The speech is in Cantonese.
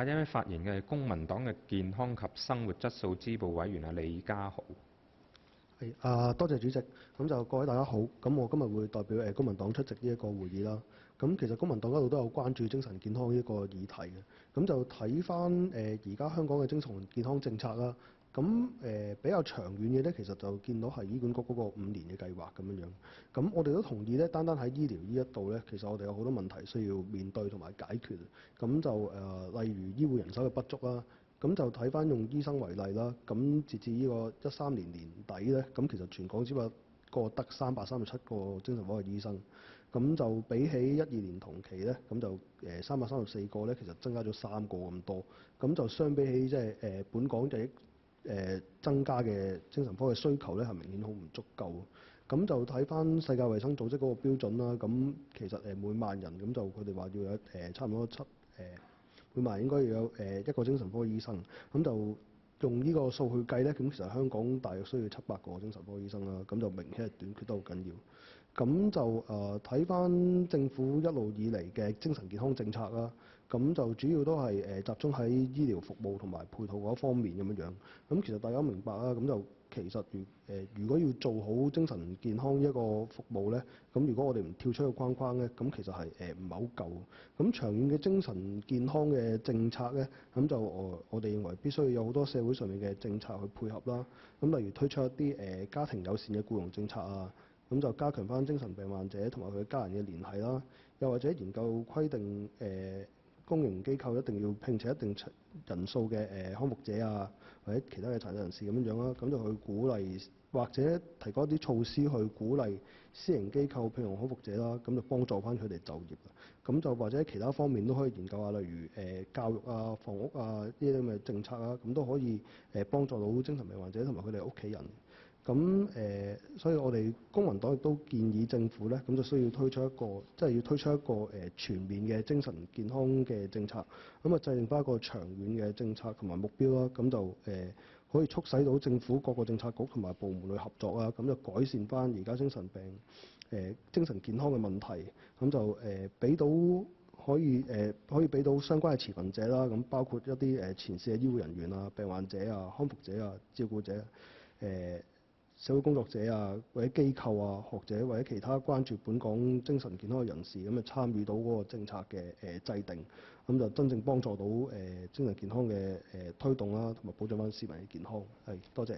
下一位發言嘅係公民黨嘅健康及生活質素支部委員李家豪。多謝主席。咁就各位大家好。咁我今日會代表公民黨出席呢一個會議啦。咁其實公民黨一路都有關注精神健康呢一個議題嘅。咁就睇翻而家香港嘅精神健康政策啦。咁比較長遠嘅咧，其實就見到係醫管局嗰個5年嘅計劃咁樣樣。咁我哋都同意咧，單單喺醫療呢一度咧，其實我哋有好多問題需要面對同埋解決。咁就例如醫護人手嘅不足啦。咁就睇翻用醫生為例啦，咁截至呢個13年年底咧，咁其實全港只不過得337個精神科嘅醫生，咁就比起12年同期咧，咁就334個咧，其實增加咗3個咁多，咁就相比起即係本港日益增加嘅精神科嘅需求咧，係明顯好唔足夠。咁就睇翻世界衛生組織嗰個標準啦，咁其實每萬人咁就佢哋話要有差唔多每萬人應該要有一個精神科醫生，咁就用呢個數去計咧，咁其實香港大約需要700個精神科醫生啦，咁就明顯係短缺得好緊要。咁就睇翻政府一路以嚟嘅精神健康政策啦，咁就主要都係集中喺醫療服務同埋配套嗰方面咁樣樣。咁其實大家明白啦，咁就其實如果要做好精神健康一個服務咧，咁如果我哋唔跳出個框框咧，咁其實係唔係好夠。咁長遠嘅精神健康嘅政策咧，咁就我哋認為必須要有好多社會上面嘅政策去配合啦。咁例如推出一啲家庭友善嘅僱傭政策啊，咁就加強翻精神病患者同埋佢家人嘅聯繫啦。又或者研究規定公營機構一定要聘請一定人數嘅康復者啊，或者其他嘅殘疾人士咁樣啦，咁就去鼓勵或者提供一啲措施去鼓勵私營機構聘用康復者啦，咁就幫助翻佢哋就業啦。咁就或者其他方面都可以研究下，例如教育啊、房屋啊呢啲咁嘅政策啊，咁都可以幫助到精神病患者同埋佢哋屋企人。咁所以我哋公民黨亦都建議政府咧，咁就需要推出一個，即係要推出一個全面嘅精神健康嘅政策，咁啊制定翻一個長遠嘅政策同埋目標啦，咁就可以促使到政府各個政策局同埋部門去合作啊，咁就改善翻而家精神病精神健康嘅問題，咁就俾到可以俾到相關嘅持份者啦，咁包括一啲前線嘅醫護人員啊、病患者啊、康復者啊、照顧者社會工作者啊，或者機構啊、學者或者其他關注本港精神健康嘅人士，咁啊參與到嗰個政策嘅制定，咁就真正幫助到精神健康嘅推動啦，同埋保障翻市民嘅健康。係，多謝。